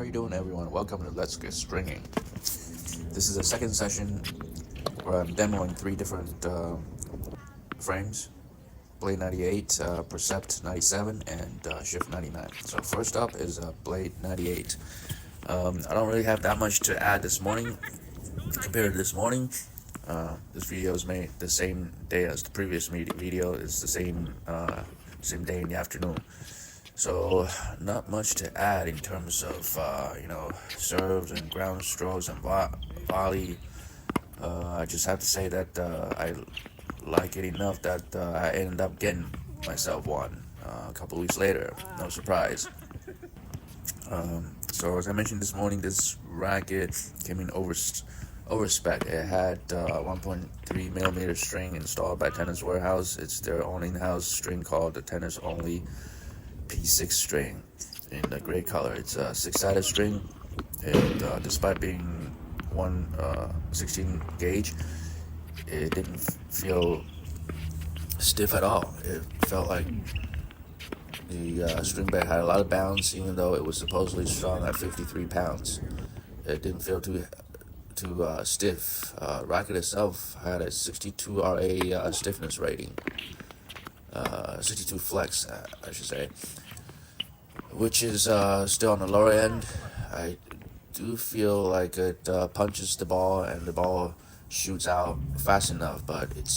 How you doing, everyone? Welcome to Let's Get Stringing. This is the second session where I'm demoing three different frames: Blade 98, Percept 97, and Shift 99. So first up is Blade 98. I don't really have that much to add this morning compared to this morning. This video is made the same day as the previous video. It's the same day in the afternoon. So not much to add in terms of serves and ground strokes and volley. I just have to say that I like it enough that I ended up getting myself one a couple weeks later. No surprise. So as I mentioned this morning, this racket came in over spec. It had 1.3 millimeter string installed by Tennis Warehouse. It's their own in-house string called the Tennis Only P6 string in the gray color. It's a 6-sided string, and despite being 16 gauge, it didn't feel stiff at all. It felt like the string bed had a lot of bounce, even though it was supposedly strong at 53 pounds. It didn't feel too stiff. Racket itself had a 62 RA stiffness rating. 62 flex, I should say, which is still on the lower end. I do feel like it punches the ball and the ball shoots out fast enough, but it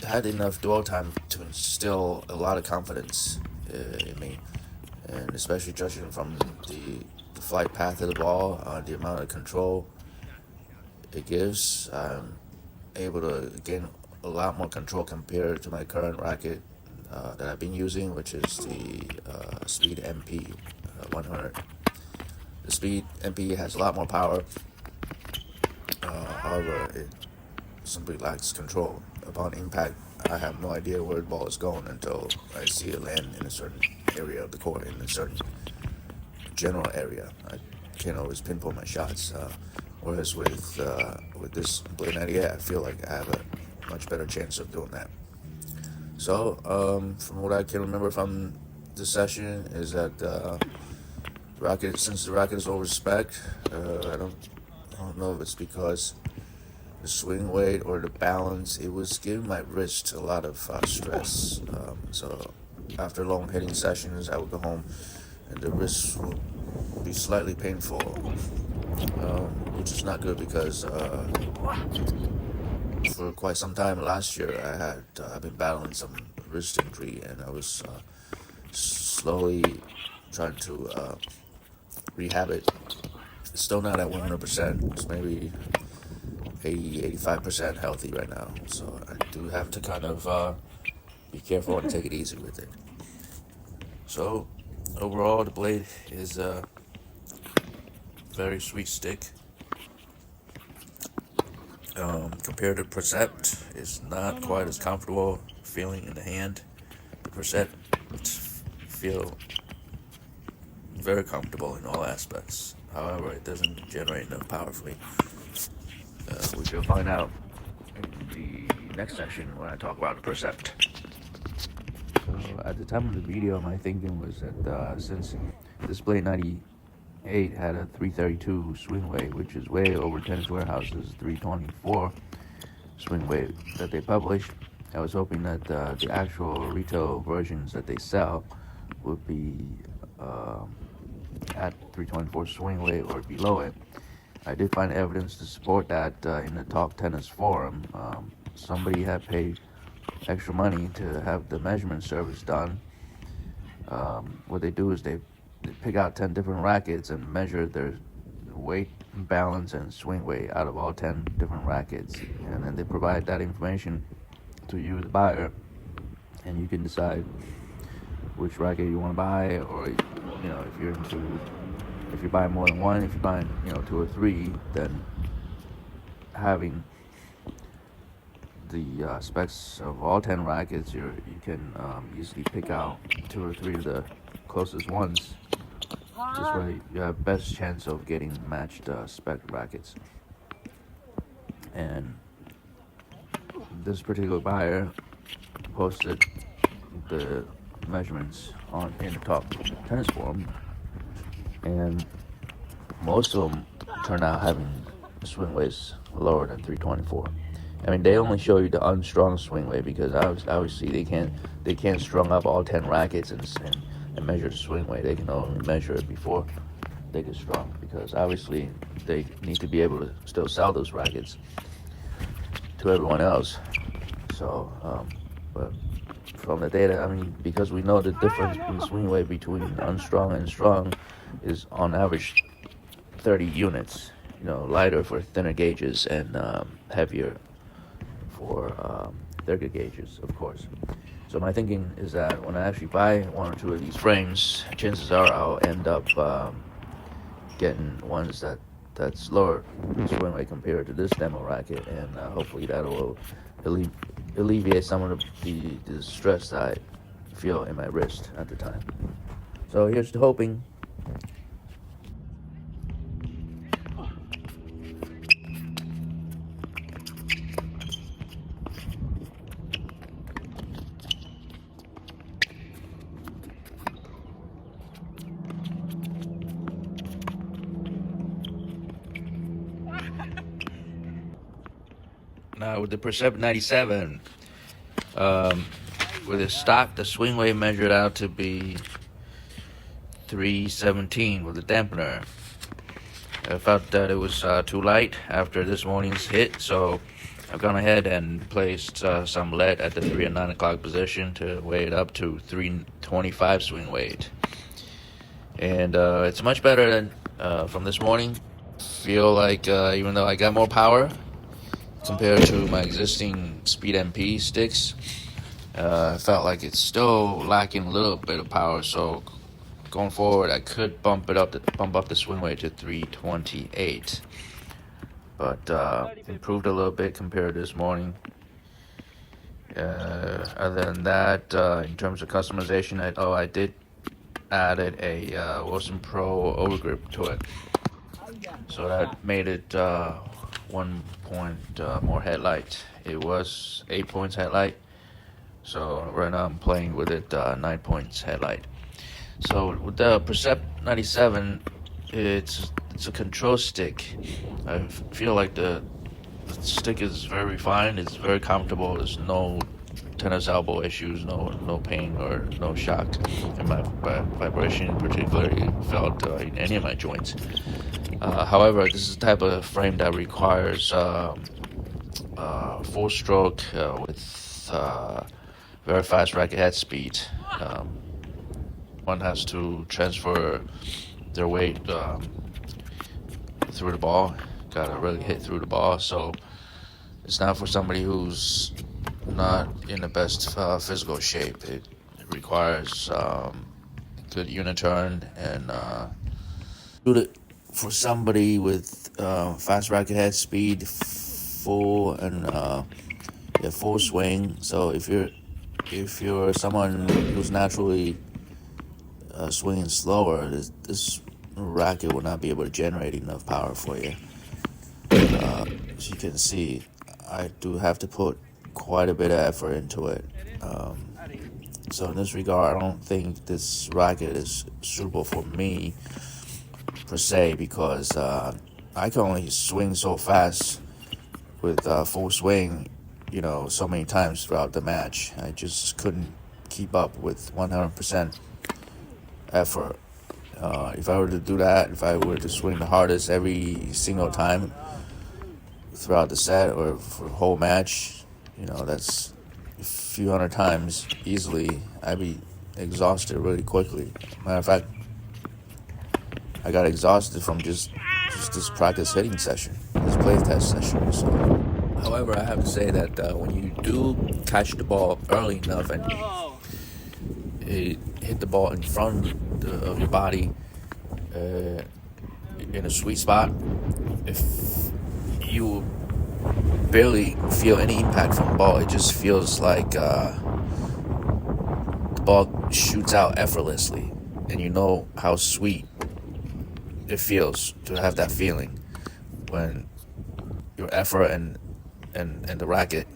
had enough dwell time to instill a lot of confidence in me, and especially judging from the flight path of the ball, the amount of control it gives. I'm able to gain a lot more control compared to my current racket that I've been using, which is the Speed MP 100. The Speed MP has a lot more power. However, it simply lacks control. Upon impact, I have no idea where the ball is going until I see it land in a certain area of the court, in a certain general area. I can't always pinpoint my shots. Whereas with this Blade 98, I feel like I have a much better chance of doing that. So, from what I can remember from this session is that since the racket is over spec, I don't know if it's because the swing weight or the balance, it was giving my wrist a lot of stress. So after long hitting sessions, I would go home and the wrist would be slightly painful, which is not good because for quite some time last year I've been battling some wrist injury, and I was slowly trying to rehab it. It's still not at 100%. It's maybe 80-85% healthy right now, so I do have to kind of be careful and take it easy with it. So overall, the blade is a very sweet stick. Compared to Percept, it's not quite as comfortable feeling in the hand. The Percept feel very comfortable in all aspects. However, it doesn't generate enough power for me, which you'll find out in the next section when I talk about the Percept. So at the time of the video, my thinking was that since this Blade 98 had a 332 swing weight, which is way over Tennis Warehouse's 324 swing weight that they published, I was hoping that the actual retail versions that they sell would be at 324 swing weight or below it. I did find evidence to support that in the Talk Tennis forum. Somebody had paid extra money to have the measurement service done. What they do is they pick out 10 different rackets and measure their weight, balance, and swing weight out of all 10 different rackets, and then they provide that information to you, the buyer, and you can decide which racket you want to buy, or if you're buying more than one, if you're buying 2 or 3, then having the specs of all 10 rackets, you can easily pick out 2 or 3 of the closest ones. This way you have best chance of getting matched spec rackets. And this particular buyer posted the measurements in the Talk Tennis forum, and most of them turn out having swing weights lower than 324. I mean, they only show you the unstrung swing weight because obviously they can't strung up all 10 rackets and measure the swing weight. They can only measure it before they get strung because obviously they need to be able to still sell those rackets to everyone else. So, but from the data, I mean, because we know the difference in swing weight between unstrung and strung is on average 30 units. Lighter for thinner gauges and heavier for thicker gauges, of course. So my thinking is that when I actually buy one or two of these frames, chances are I'll end up getting ones that's lower swing weight compared to this demo racket, and hopefully that will alleviate some of the stress that I feel in my wrist at the time. So here's to hoping. Now with the Percept 97, with the stock, the swing weight measured out to be 317 with the dampener. I felt that it was too light after this morning's hit, so I've gone ahead and placed some lead at the 3 and 9 o'clock position to weigh it up to 325 swing weight. And it's much better than from this morning. Feel like even though I got more power compared to my existing Speed MP sticks, I felt like it's still lacking a little bit of power. So going forward, I could bump up the swing weight to 328, but improved a little bit compared to this morning. Other than that, in terms of customization, I did added a Wilson Pro overgrip to it, so that made it 1 point more headlight. It was 8 points headlight, so right now I'm playing with it 9 points headlight. So with the Percept 97, it's a control stick. I feel like the stick is very refined. It's very comfortable. There's no tennis elbow issues, no pain or no shock in my vibration, particularly felt in any of my joints. However, this is the type of frame that requires full stroke with very fast racket head speed. One has to transfer their weight through the ball. Gotta really hit through the ball. So it's not for somebody who's not in the best physical shape. It requires good unit turn and for somebody with fast racket head speed, full swing. So if you're someone who's naturally swinging slower, this racket will not be able to generate enough power for you. As you can see, I do have to put quite a bit of effort into it. So in this regard, I don't think this racket is suitable for me per se, because I can only swing so fast with full swing, so many times throughout the match. I just couldn't keep up with 100% effort. If I were to do that, if I were to swing the hardest every single time throughout the set or for the whole match, that's a few hundred times easily. I'd be exhausted really quickly. Matter of fact, I got exhausted from just this practice hitting session, this play test session. So, however, I have to say that when you do catch the ball early enough and hit the ball in front of your body in a sweet spot, if you barely feel any impact from the ball, it just feels like the ball shoots out effortlessly, and you know how sweet it feels to have that feeling when your effort and the racket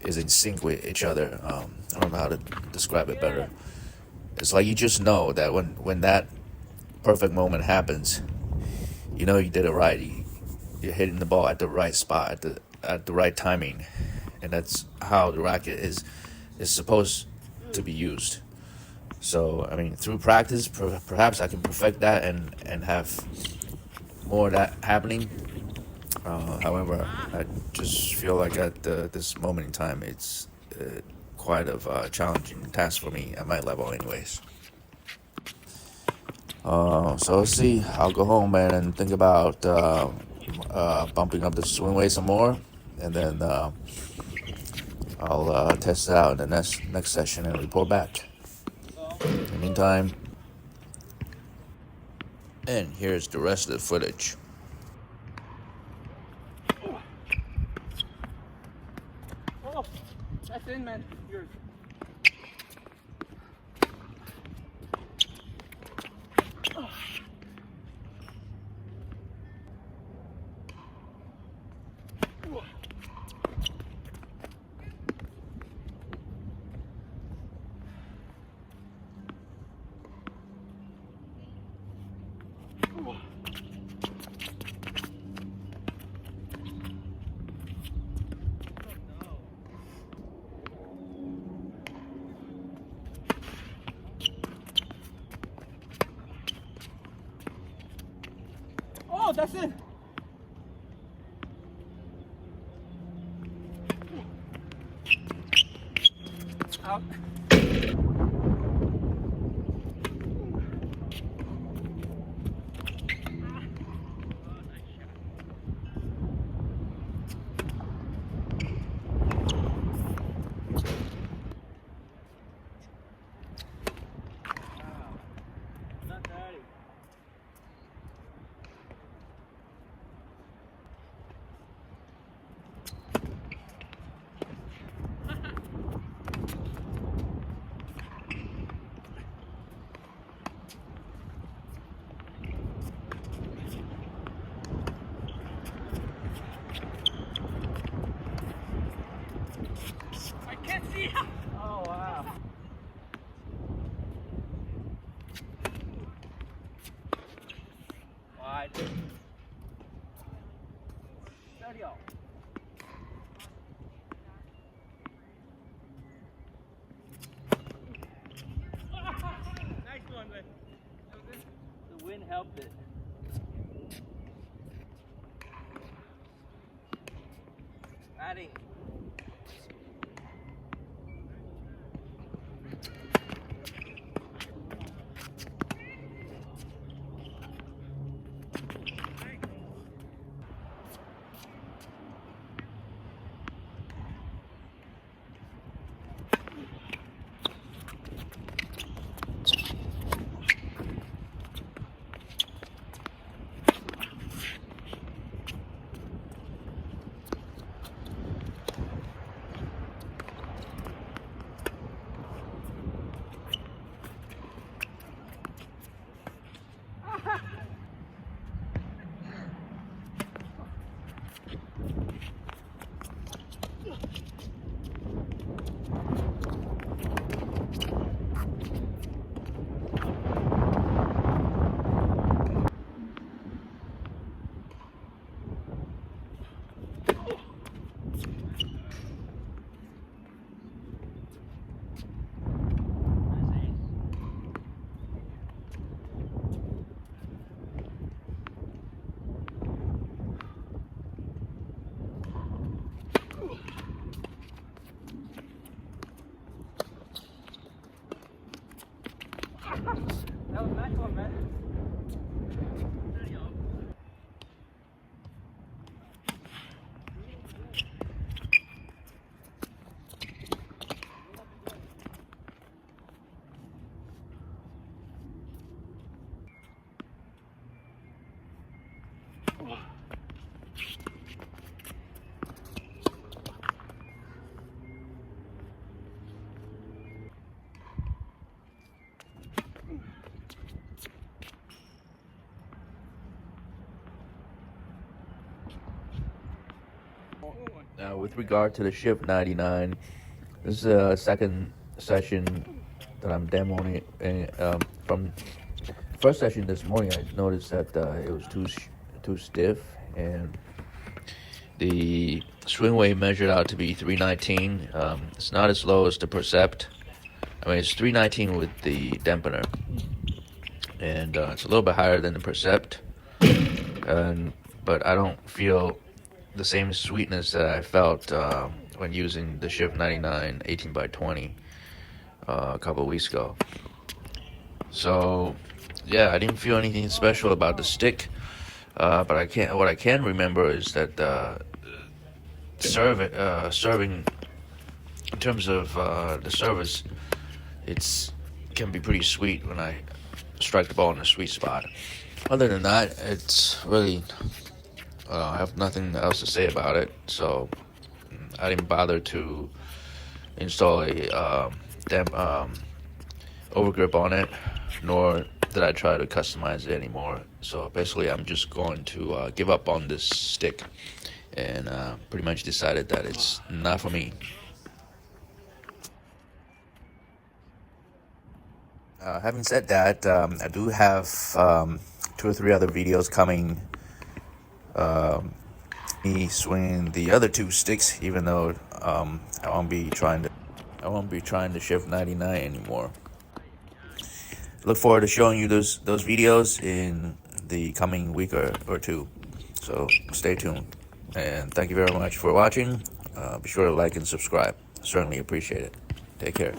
is in sync with each other. I don't know how to describe it better. It's like you just know that when that perfect moment happens, you know you did it right. You're hitting the ball at the right spot at the right timing, and that's how the racket is supposed to be used. So I mean, through practice, perhaps I can perfect that and have more of that happening. However, I just feel like at this moment in time, it's quite of a challenging task for me at my level, anyways. So let's see. I'll go home, man, and think about bumping up the swing weight some more, and then I'll test it out in the next session and report back. In the meantime, and here's the rest of the footage. Oh, that's in, man. Yours. Oh, that's it. Out. Not dirty. I can't see. Oh, wow. Wide. Dirty off. Nice one, man. The wind helped it. Adding. That was a nice one, man. Now, with regard to the Shift 99, this is a second session that I'm demoing from first session this morning, I noticed that it was too stiff, and the swing weight measured out to be 319. It's not as low as the Percept. I mean, it's 319 with the dampener, and it's a little bit higher than the Percept. But I don't feel the same sweetness that I felt when using the Shift 99 18 by 20 a couple of weeks ago. So, yeah, I didn't feel anything special about the stick. But what I can remember is that serving in terms of the service, it can be pretty sweet when I strike the ball in the sweet spot. Other than that, it's really I have nothing else to say about it. So I didn't bother to install a overgrip on it, nor did I try to customize it anymore. So basically, I'm just going to give up on this stick, and pretty much decided that it's not for me. Having said that, I do have 2 or 3 other videos coming. Me swinging the other 2 sticks, even though I won't be trying to Shift 99 anymore. Look forward to showing you those videos in the coming week or 2. So stay tuned, and thank you very much for watching. Be sure to like and subscribe. Certainly appreciate it. Take care.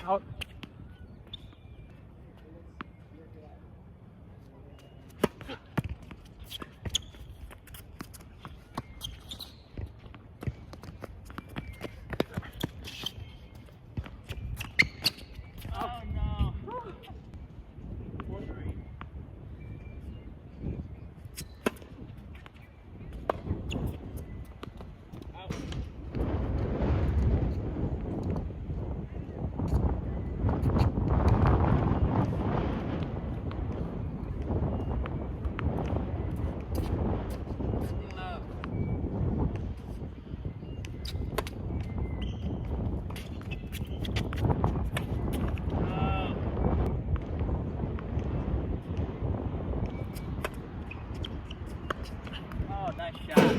Out. Oh no. Oh, nice shot.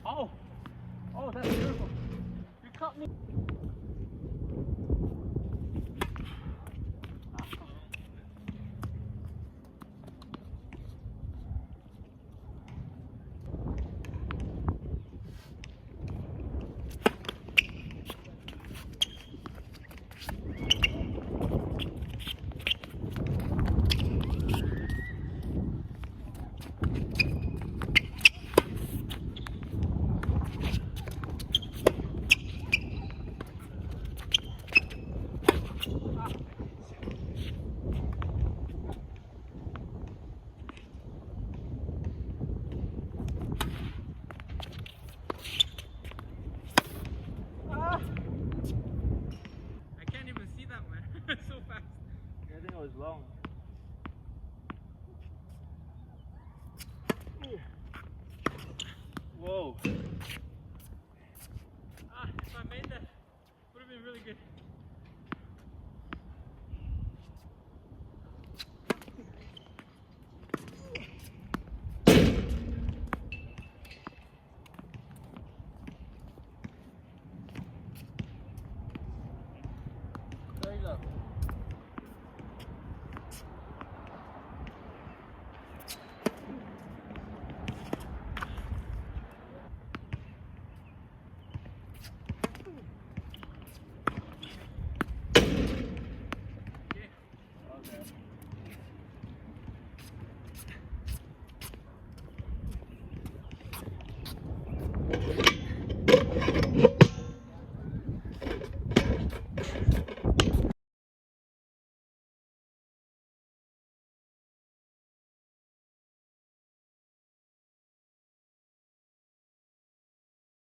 Oh, oh, that's beautiful. You caught me. long. Whoa. Ah, if I made that, would have been really good. There you go.